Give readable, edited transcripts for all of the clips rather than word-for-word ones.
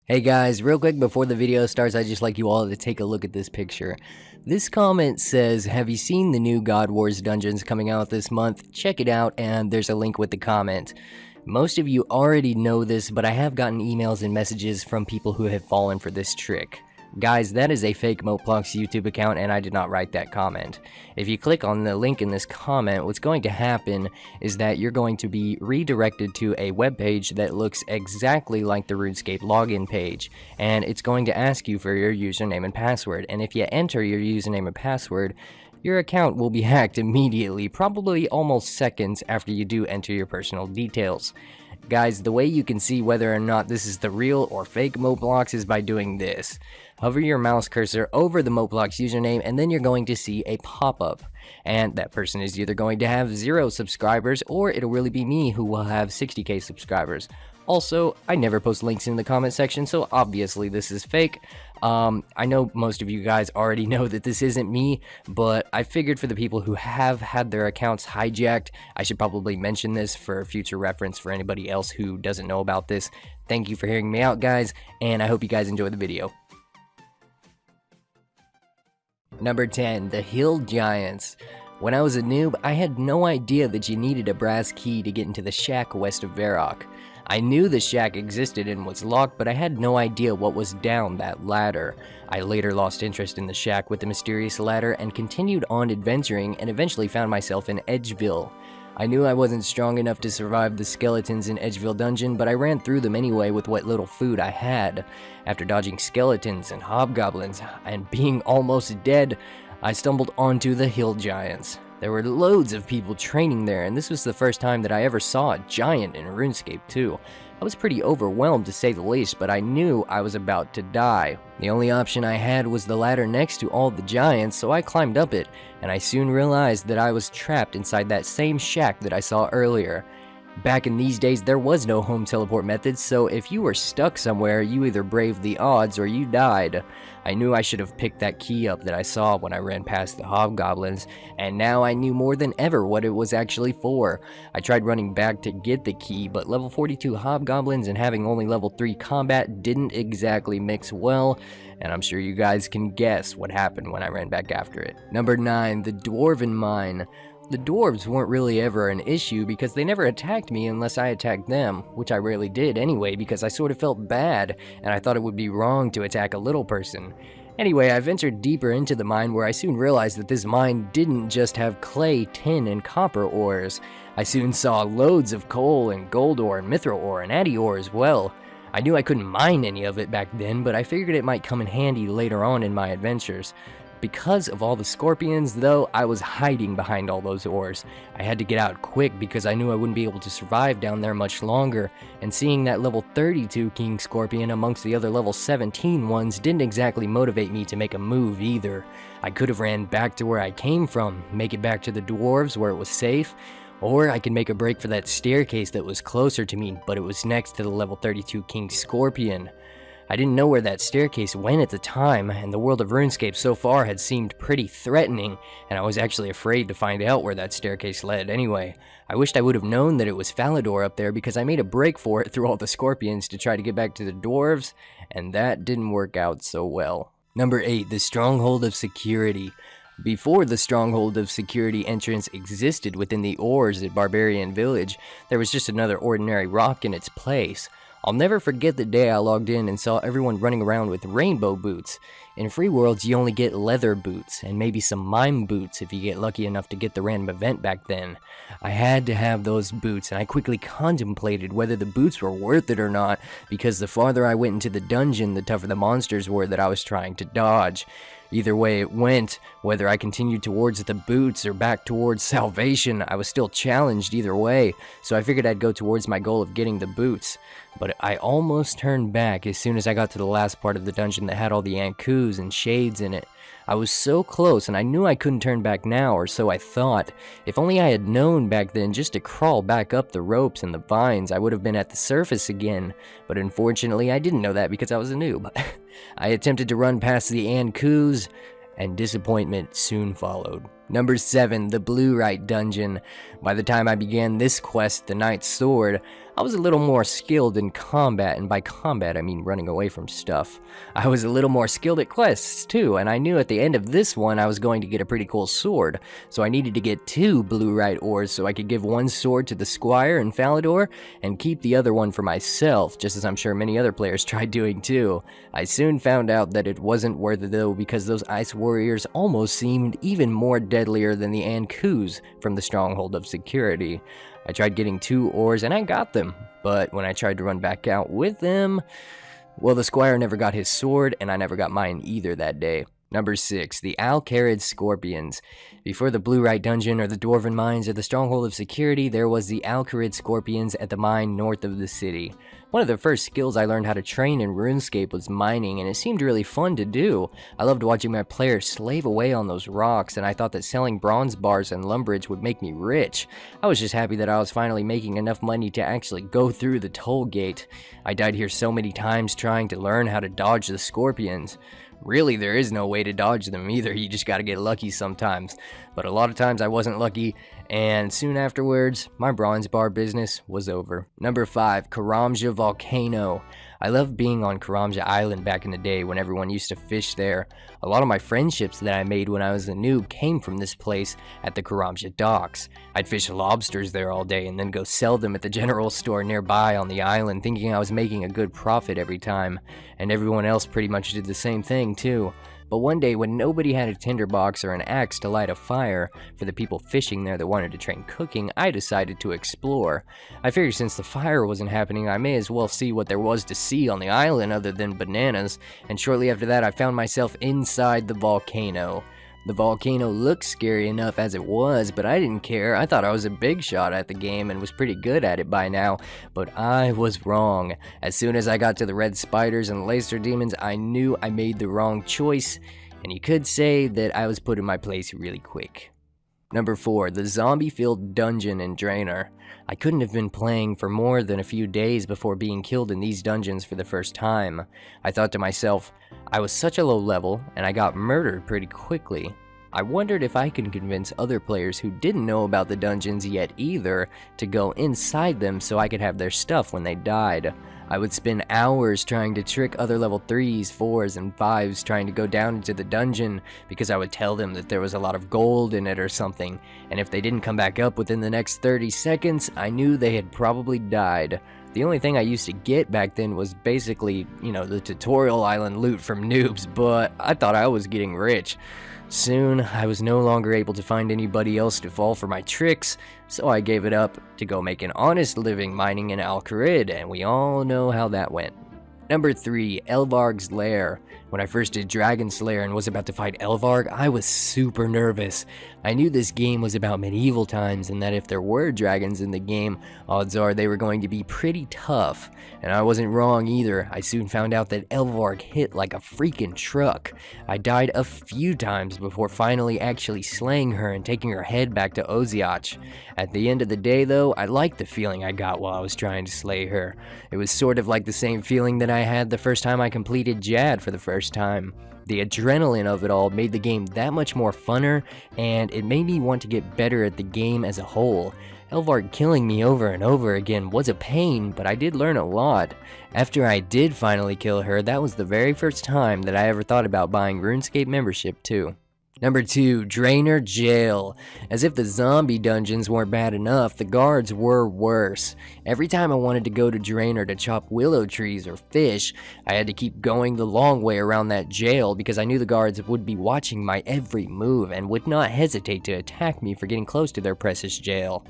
Hey guys, real quick before the video starts, I'd just like you all to take a look at this picture. This comment says, have you seen the new God Wars dungeons coming out this month? Check it out, and there's a link with the comment. Most of you already know this, but I have gotten emails and messages from people who have fallen for this trick. Guys, that is a fake Plox YouTube account, and I did not write that comment. If you click on the link in this comment, what's going to happen is that you're going to be redirected to a web page that looks exactly like the RuneScape login page, and it's going to ask you for your username and password, and if you enter your username and password, your account will be hacked immediately, probably almost seconds after you do enter your personal details. Guys, the way you can see whether or not this is the real or fake Plox is by doing this. Hover your mouse cursor over the Plox username, and then you're going to see a pop-up. And that person is either going to have 0 subscribers, or it'll really be me who will have 60k subscribers. Also, I never post links in the comment section, so obviously this is fake. I know most of you guys already know that this isn't me, but I figured for the people who have had their accounts hijacked, I should probably mention this for future reference for anybody else who doesn't know about this. Thank you for hearing me out, guys, and I hope you guys enjoy the video. Number 10, the Hill Giants. When I was a noob, I had no idea that you needed a brass key to get into the shack west of Varrock. I knew the shack existed and was locked, but I had no idea what was down that ladder. I later lost interest in the shack with the mysterious ladder and continued on adventuring and eventually found myself in Edgeville. I knew I wasn't strong enough to survive the skeletons in Edgeville dungeon, but I ran through them anyway with what little food I had. After dodging skeletons and hobgoblins and being almost dead, I stumbled onto the Hill Giants. There were loads of people training there, and this was the first time that I ever saw a giant in RuneScape too. I was pretty overwhelmed to say the least, but I knew I was about to die. The only option I had was the ladder next to all the giants, so I climbed up it, and I soon realized that I was trapped inside that same shack that I saw earlier. Back in these days, there was no home teleport method, so if you were stuck somewhere, you either braved the odds or you died. I knew I should have picked that key up that I saw when I ran past the hobgoblins, and now I knew more than ever what it was actually for. I tried running back to get the key, but level 42 hobgoblins and having only level 3 combat didn't exactly mix well, and I'm sure you guys can guess what happened when I ran back after it. Number 9, the Dwarven Mine. The dwarves weren't really ever an issue because they never attacked me unless I attacked them, which I rarely did anyway because I sort of felt bad and I thought it would be wrong to attack a little person. Anyway, I ventured deeper into the mine where I soon realized that this mine didn't just have clay, tin, and copper ores. I soon saw loads of coal and gold ore and mithril ore and addy ore as well. I knew I couldn't mine any of it back then, but I figured it might come in handy later on in my adventures. Because of all the scorpions, though, I was hiding behind all those ores. I had to get out quick because I knew I wouldn't be able to survive down there much longer, and seeing that level 32 King Scorpion amongst the other level 17 ones didn't exactly motivate me to make a move either. I could have ran back to where I came from, make it back to the dwarves where it was safe, or I could make a break for that staircase that was closer to me, but it was next to the level 32 King Scorpion. I didn't know where that staircase went at the time, and the world of RuneScape so far had seemed pretty threatening, and I was actually afraid to find out where that staircase led anyway. I wished I would have known that it was Falador up there because I made a break for it through all the scorpions to try to get back to the dwarves, and that didn't work out so well. Number 8, the Stronghold of Security. Before the Stronghold of Security entrance existed within the ores at Barbarian Village, there was just another ordinary rock in its place. I'll never forget the day I logged in and saw everyone running around with rainbow boots. In Free Worlds, you only get leather boots, and maybe some mime boots if you get lucky enough to get the random event back then. I had to have those boots, and I quickly contemplated whether the boots were worth it or not, because the farther I went into the dungeon, the tougher the monsters were that I was trying to dodge. Either way it went, whether I continued towards the boots or back towards salvation, I was still challenged either way, so I figured I'd go towards my goal of getting the boots. But I almost turned back as soon as I got to the last part of the dungeon that had all the Ankus and shades in it. I was so close, and I knew I couldn't turn back now, or so I thought. If only I had known back then just to crawl back up the ropes and the vines, I would have been at the surface again. But unfortunately, I didn't know that because I was a noob. I attempted to run past the Ankus, and disappointment soon followed. Number 7, the Blue Right Dungeon. By the time I began this quest, the Knight's Sword, I was a little more skilled in combat, and by combat I mean running away from stuff. I was a little more skilled at quests too, and I knew at the end of this one I was going to get a pretty cool sword, so I needed to get 2 Blue Right ores so I could give one sword to the Squire and Falador, and keep the other one for myself, just as I'm sure many other players tried doing too. I soon found out that it wasn't worth it though, because those Ice Warriors almost seemed even more deadlier than the Ankus from the Stronghold of Security. I tried getting 2 ores and I got them, but when I tried to run back out with them, well, the Squire never got his sword and I never got mine either that day. Number 6, the AlKharid Scorpions. Before the Blue Right Dungeon or the Dwarven Mines or the Stronghold of Security, there was the AlKharid Scorpions at the mine north of the city. One of the first skills I learned how to train in RuneScape was mining, and it seemed really fun to do. I loved watching my players slave away on those rocks, and I thought that selling bronze bars and lumberage would make me rich. I was just happy that I was finally making enough money to actually go through the toll gate. I died here so many times trying to learn how to dodge the scorpions. Really, there is no way to dodge them either, you just gotta get lucky sometimes. But a lot of times I wasn't lucky, and soon afterwards, my bronze bar business was over. Number 5, Kurama Volcano. I loved being on Kurama Island back in the day when everyone used to fish there. A lot of my friendships that I made when I was a noob came from this place at the Kurama docks. I'd fish lobsters there all day and then go sell them at the general store nearby on the island, thinking I was making a good profit every time. And everyone else pretty much did the same thing too. But one day when nobody had a tinderbox or an axe to light a fire for the people fishing there that wanted to train cooking, I decided to explore. I figured since the fire wasn't happening, I may as well see what there was to see on the island other than bananas, and shortly after that I found myself inside the volcano. The volcano looked scary enough as it was, but I didn't care. I thought I was a big shot at the game and was pretty good at it by now, but I was wrong. As soon as I got to the red spiders and laser demons, I knew I made the wrong choice, and you could say that I was put in my place really quick. Number 4, the zombie-filled dungeon in Draenor. I couldn't have been playing for more than a few days before being killed in these dungeons for the first time. I thought to myself, I was such a low level, and I got murdered pretty quickly. I wondered if I could convince other players who didn't know about the dungeons yet either to go inside them so I could have their stuff when they died. I would spend hours trying to trick other level 3s, 4s, and 5s trying to go down into the dungeon because I would tell them that there was a lot of gold in it or something, and if they didn't come back up within the next 30 seconds, I knew they had probably died. The only thing I used to get back then was basically, the tutorial island loot from noobs, but I thought I was getting rich. Soon, I was no longer able to find anybody else to fall for my tricks, so I gave it up to go make an honest living mining in AlKharid, and we all know how that went. Number 3, Elvarg's Lair. When I first did Dragon Slayer and was about to fight Elvarg, I was super nervous. I knew this game was about medieval times and that if there were dragons in the game, odds are they were going to be pretty tough. And I wasn't wrong either. I soon found out that Elvarg hit like a freaking truck. I died a few times before finally actually slaying her and taking her head back to Oziach. At the end of the day though, I liked the feeling I got while I was trying to slay her. It was sort of like the same feeling that I had the first time I completed Jad for the first time. The adrenaline of it all made the game that much more funner, and it made me want to get better at the game as a whole. Elvarg killing me over and over again was a pain, but I did learn a lot. After I did finally kill her, that was the very first time that I ever thought about buying RuneScape membership too. Number 2, Draenor Jail. As if the zombie dungeons weren't bad enough, the guards were worse. Every time I wanted to go to Draenor to chop willow trees or fish, I had to keep going the long way around that jail because I knew the guards would be watching my every move and would not hesitate to attack me for getting close to their precious jail.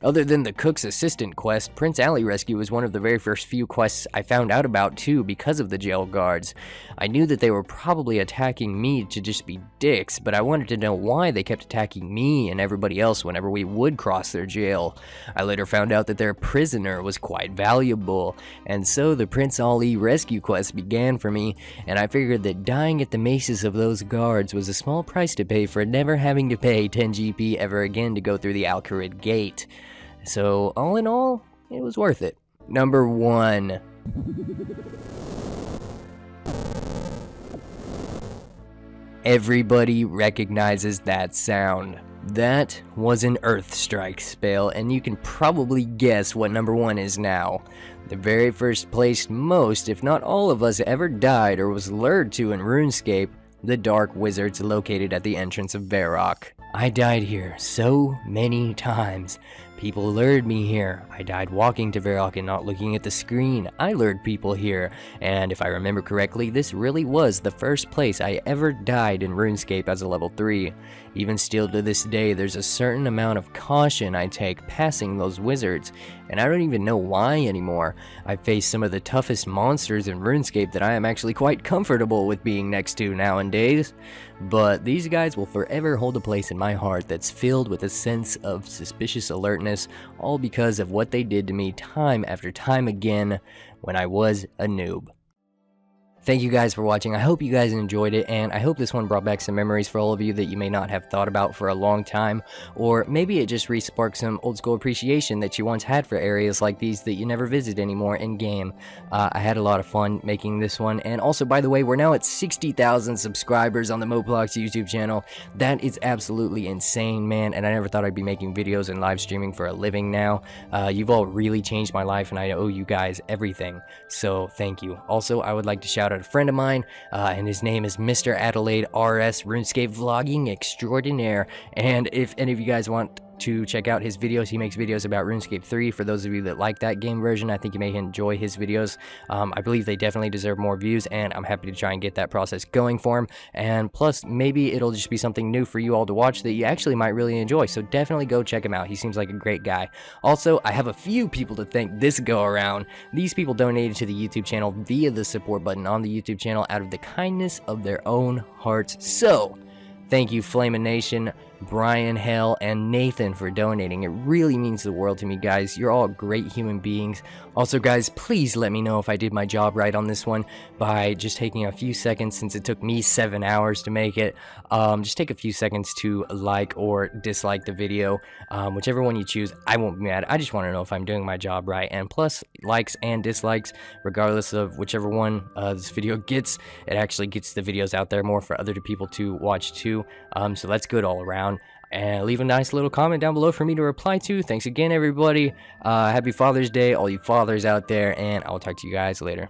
Other than the cook's assistant quest, Prince Ali Rescue was one of the very first few quests I found out about too because of the jail guards. I knew that they were probably attacking me to just be dicks, but I wanted to know why they kept attacking me and everybody else whenever we would cross their jail. I later found out that their prisoner was quite valuable, and so the Prince Ali Rescue quest began for me, and I figured that dying at the maces of those guards was a small price to pay for never having to pay 10 GP ever again to go through the AlKharid gate. So, all in all, it was worth it. Number 1. Everybody recognizes that sound. That was an Earth Strike spell, and you can probably guess what number 1 is now. The very first place most, if not all of us ever died or was lured to in RuneScape, the Dark Wizards located at the entrance of Varrock. I died here so many times. People lured me here. I died walking to Varrock and not looking at the screen. I lured people here, and if I remember correctly, this really was the first place I ever died in RuneScape as a level 3. Even still to this day, there's a certain amount of caution I take passing those wizards, and I don't even know why anymore. I face some of the toughest monsters in RuneScape that I am actually quite comfortable with being next to nowadays, but these guys will forever hold a place in my heart that's filled with a sense of suspicious alertness, all because of what they did to me time after time again when I was a noob. Thank you guys for watching. I hope you guys enjoyed it, and I hope this one brought back some memories for all of you that you may not have thought about for a long time, or maybe it just re-sparked some old school appreciation that you once had for areas like these that you never visit anymore in game. I had a lot of fun making this one, and also, by the way, we're now at 60,000 subscribers on the Plox YouTube channel. That is absolutely insane, man, and I never thought I'd be making videos and live streaming for a living now. You've all really changed my life, and I owe you guys everything, so thank you. Also, I would like to shout out a friend of mine, and his name is MrAdelaideRS, RuneScape vlogging extraordinaire, and if any of you guys want to check out his videos, he makes videos about RuneScape 3. For those of you that like that game version, I think you may enjoy his videos. I believe they definitely deserve more views, and I'm happy to try and get that process going for him, and plus maybe it'll just be something new for you all to watch that you actually might really enjoy, so definitely go check him out. He seems like a great guy. Also, I have a few people to thank this go around. These people donated to the YouTube channel via the support button on the YouTube channel out of the kindness of their own hearts, so thank you, Flamin' Nation, Brian, Hell, and Nathan for donating. It really means the world to me, guys. You're all great human beings. Also, guys, please let me know if I did my job right on this one by just taking a few seconds, since it took me 7 hours to make it. Just take a few seconds to like or dislike the video. Whichever one you choose, I won't be mad. I just want to know if I'm doing my job right. And plus, likes and dislikes, regardless of whichever one this video gets, it actually gets the videos out there more for other people to watch too. So that's good all around. And leave a nice little comment down below for me to reply to. Thanks again, everybody. Happy Father's Day, all you fathers out there, and I'll talk to you guys later.